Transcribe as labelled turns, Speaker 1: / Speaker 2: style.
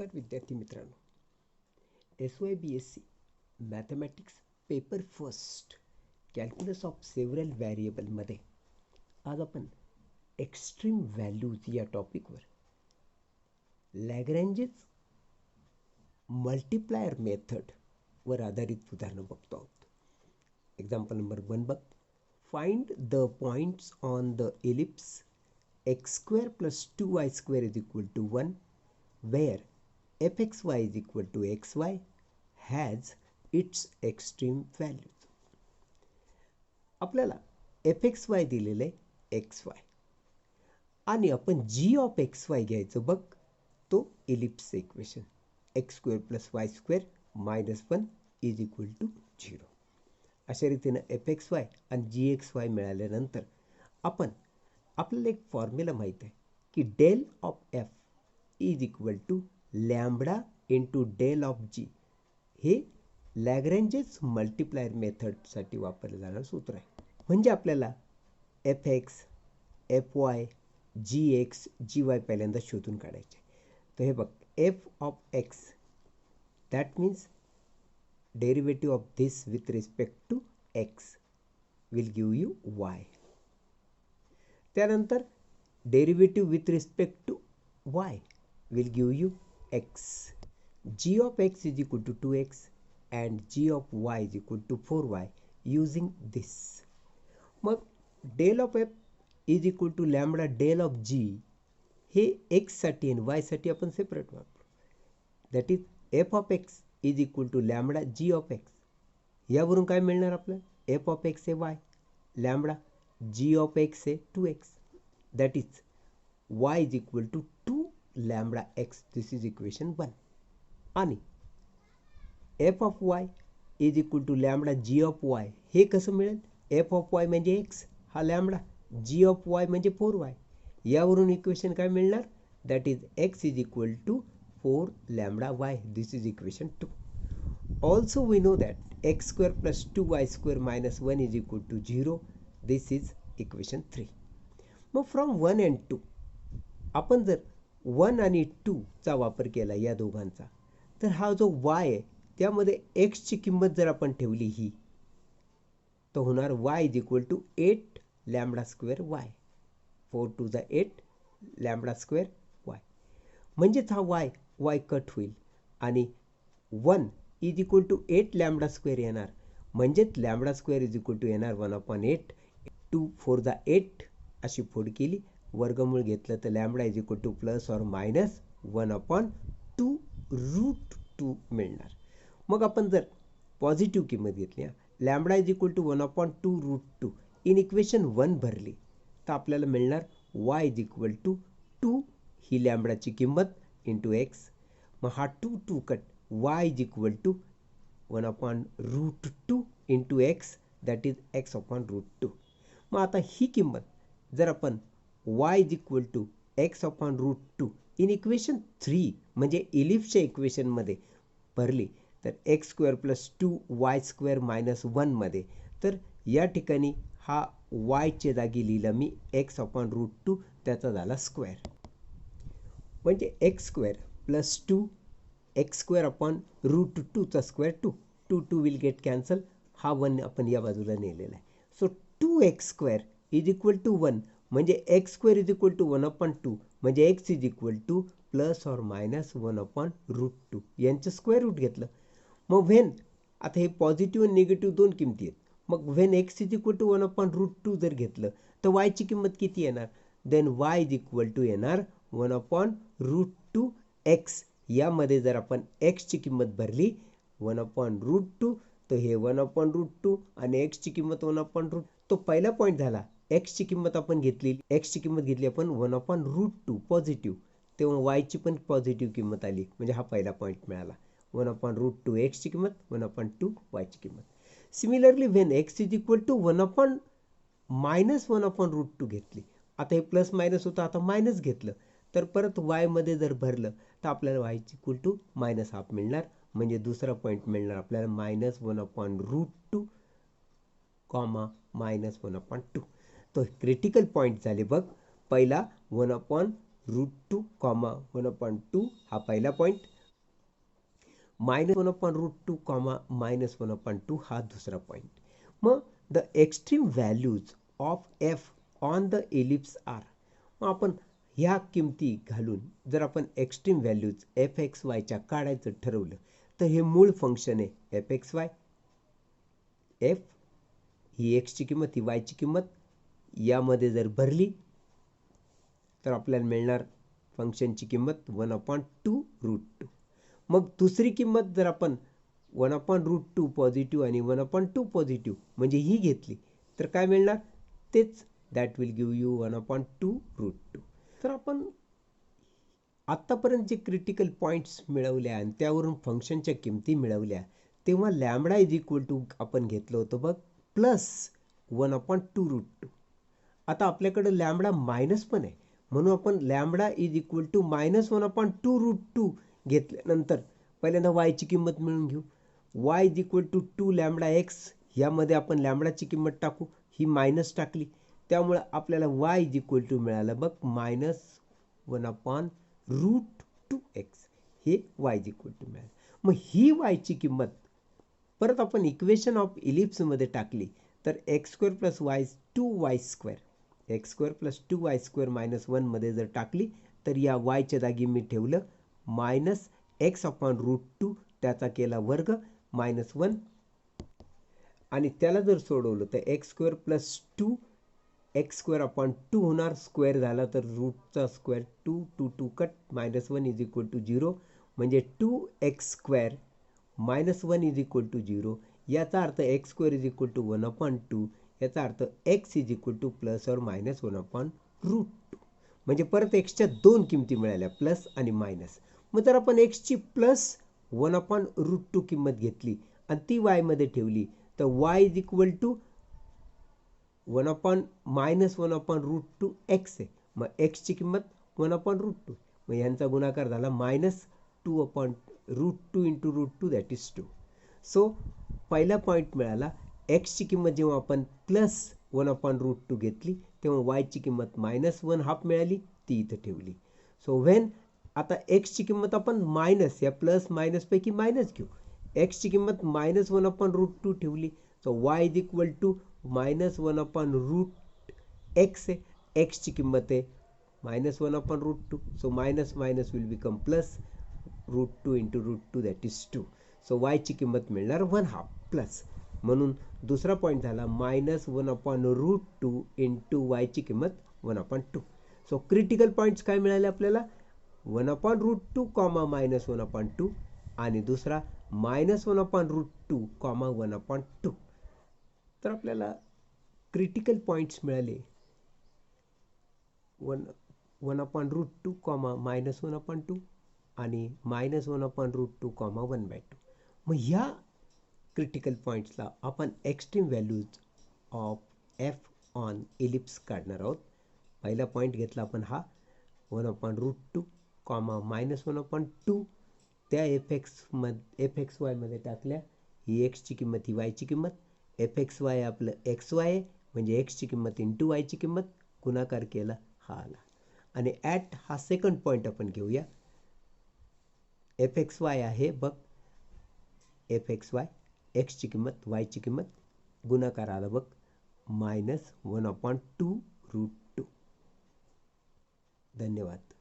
Speaker 1: नमस्कार विद्यार्थी मित्रांनो, SYBSC mathematics paper first calculus of several व्हेरिएबलमध्ये आज आपण एक्स्ट्रीम व्हॅल्यूज या टॉपिकवर लॅग्रेंजेस मल्टिप्लायर मेथडवर आधारित उदाहरणं बघतो आहोत. एक्झाम्पल नंबर 1 बघ. Find the points on the ellipse x² + 2y² = 1 where fxy = xy has its extreme values. आपल्याला fxy दिलेले xy आणि आपण g of xy घ्यायचं बघ. तो एलिप्स इक्वेशन x² + y² - 1 = 0. अशा रीतीने fxy आणि gxy मिळाल्यानंतर आपल्याला एक फॉर्म्युला माहिती आहे की del of f = lambda into del of G. हे लॅग्रेंजेस मल्टिप्लायर मेथडसाठी वापरलं जाणारं सूत्र आहे. म्हणजे आपल्याला fx, fy, gx, gy पहिल्यांदा शोधून काढायचे. तर हे बघ, f of x that means derivative of this with respect to x will give you y. त्यानंतर derivative with respect to y will give you x. g of x = 2x and g of y = 4y using this. मग del of f = lambda del of g हे x साठी आणि y साठी आपण separate वापरू. That is f of x = lambda g of x. यावरून काय मिळणार आपल्याला? f of x हे y, lambda g of x हे 2x. That is y = 2 lambda x. This is equation 1. आणि f of y = lambda g of y हे कसं मिळेल? f of y म्हणजे x हा लॅम्बडा, g of y म्हणजे 4y. यावरून इक्वेशन काय मिळणार? That is x = 4 lambda y. This is equation 2. Also we know that x² + 2y² - 1 = 0. This is equation 3. मग फ्रॉम 1 and 2 आपण जर 1 आणि 2 चा वापर केला या दोघांचा, तर हा जो y आहे त्यामध्ये x ची किंमत जर आपण ठेवली ही, तर होणार y = 8 lambda square y. 4 to the 8 lambda square y. म्हणजेच हा y कट होईल आणि 1 = 8 लॅम्बडा स्क्वेअर येणार. म्हणजेच लॅम्बडा स्क्वेअर येणार 1/8. 2 4 the 8 अशी फोड केली, वर्गमूळ घेतलं तर लॅम्बडा = +or-1/2√2 मिळणार. मग आपण जर पॉझिटिव्ह किंमत घेतली, लॅम्बडा = 1/2√2 इन इक्वेशन 1 भरली, तर आपल्याला मिळणार y = 2 ही लॅम्बडाची किंमत इंटू x. मग हा 2 cut, y = 1/√2 into x, that is x/√2. मग आता ही किंमत जर आपण y = x/√2 इन इक्वेशन 3 म्हणजे इलिप्सच्या इक्वेशनमध्ये भरली, तर x² + 2y² - 1 मध्ये, तर या ठिकाणी हा y च्या जागी लिहिला मी x/√2, त्याचा झाला स्क्वेअर. म्हणजे x² + 2 x² चा स्क्वेअर 2. 2 will get cancel. हा 1 आपण या बाजूला नेलेला आहे. सो 2x² = 1 म्हणजे x² = 1/2 म्हणजे x = ±1/√2 यांचं स्क्वेअर रूट घेतलं. मग व्हेन आता हे पॉझिटिव्ह आणि निगेटिव्ह दोन किमती आहेत. मग व्हेन x = 1/√2 जर घेतलं तर y ची किंमत किती येणार? देन y = येणार 1/√2x. यामध्ये जर आपण x ची किंमत भरली 1/√2, तर हे 1/√2 आणि x ची किंमत 1/√2. तो पहिला पॉईंट झाला. x ची किंमत आपण घेतली, आपण 1/√2 पॉझिटिव्ह, तेव्हा y ची पण पॉझिटिव्ह किंमत आली. म्हणजे हा पहिला पॉईंट मिळाला. 1/√2 x ची किंमत, 1/2 y ची किंमत. सिमिलरली व्हेन x = -1/√2 घेतली, आता हे प्लस मायनस होतं, आता मायनस घेतलं, तर परत y मध्ये जर भरलं तर आपल्याला y = -1/2 मिळणार. म्हणजे दुसरा पॉईंट मिळणार आपल्याला -1/√2, -1/2. तो क्रिटिकल पॉईंट झाले बघ. पहिला 1/√2, 1/2 हा पहिला पॉईंट. -1/√2, -1/2 हा दुसरा पॉईंट. मग the extreme values of F on the ellipse are. मग आपण ह्या किमती घालून जर आपण एक्स्ट्रीम व्हॅल्यूज एफ एक्स वायच्या काढायचं ठरवलं तर हे मूळ फंक्शन आहे एफ एक्स वाय. एफ ही एक्सची किंमत ही वायची किंमत यामध्ये जर भरली तर आपल्याला मिळणार फंक्शनची किंमत 1/2√2. मग दुसरी किंमत जर आपण 1/√2 पॉझिटिव्ह आणि 1/2 पॉझिटिव्ह म्हणजे ही घेतली तर काय मिळणार तेच, दॅट विल गिव्ह यू 1/2√2. तर आपण आत्तापर्यंत जे क्रिटिकल पॉईंट्स मिळवल्या आणि त्यावरून फंक्शनच्या किमती मिळवल्या तेव्हा लॅमडा इज इक्वल टू आपण घेतलं होतं बघ प्लस 1/2√2. आता आपल्याकडे लॅमडा मायनस पण आहे म्हणून आपण लॅमडा इज इक्वल टू -1/2√2 घेतल्यानंतर पहिल्यांदा वायची किंमत मिळून घेऊ. Y is equal to 2 lambda X. यामध्ये आपण लॅमडाची किंमत टाकू, ही मायनस टाकली त्यामुळे आपल्याला वाय इज इक्वल टू मिळालं बघ -1/√2x. हे वाय इज इक्वल टू मिळालं. मग ही वायची किंमत परत आपण इक्वेशन ऑफ इलिप्समध्ये टाकली तर x² + y 2y², x² + 2y² -1 मध्ये जर टाकली तर या वायच्या जागी मी ठेवलं -x/√2, त्याचा केला वर्ग -1 आणि त्याला जर सोडवलं तर x² + 2 x²/2 होणार. स्क्वेअर झाला तर रूटचा square 2 2 2 cut -1 is equal to 0 म्हणजे 2x² -1 इज इक्वल टू 0. याचा अर्थ x² इज इक्वल टू 1/2. याचा अर्थ x is equal two plus or minus 1/√2. म्हणजे परत एक्सच्या दोन किमती मिळाल्या प्लस आणि मायनस. मग जर आपण एक्सची प्लस 1/√2 किंमत घेतली आणि ती वायमध्ये ठेवली तर Y is equal to -1/√2x आहे. मग एक्सची किंमत 1/√2. मग यांचा गुणाकार झाला -2/√2 × √2 दॅट इज 2. सो पहिला पॉईंट मिळाला. एक्सची किंमत जेव्हा आपण प्लस 1/√2 घेतली तेव्हा वायची किंमत -1/2 मिळाली, ती इथं ठेवली. सो व्हेन आता एक्सची किंमत आपण मायनस या प्लस मायनसपैकी मायनस घेऊ. एक्सची किंमत -1/√2 ठेवली so Y is equal to -1/√x आहे. एक्सची किंमत आहे -1/√2. So minus minus will become plus √2 × √2 that is 2. So वायची किंमत मिळणार 1/2 प्लस. म्हणून दुसरा पॉईंट झाला -1/√2 × वायची किंमत 1/2. सो क्रिटिकल पॉईंट्स काय मिळाले आपल्याला 1/√2, -1/2 आणि दुसरा -1/√2, 1/2. तर आपल्याला क्रिटिकल पॉईंट्स मिळाले 1/√2, -1/2 आणि -1/√2, 1/2. मग ह्या क्रिटिकल पॉईंट्सला आपण extreme values of F on ellipse काढणार आहोत. पहिला पॉईंट घेतला आपण हा 1/√2, -1/2 त्या एफ एक्स वायमध्ये टाकल्या. ही एक्सची किंमत ही वायची किंमत. एफ एक्स वाय आपलं एक्स वाय आहे म्हणजे एक्सची किंमत इंटू वायची किंमत, गुणाकार केला हा आला. आणि ॲट हा सेकंड पॉईंट आपण घेऊया. एफ एक्स वाय आहे बघ, एफ एक्स वाय एक्सची किंमत वायची किंमत, गुणाकार आला बघ -1/2√2. धन्यवाद.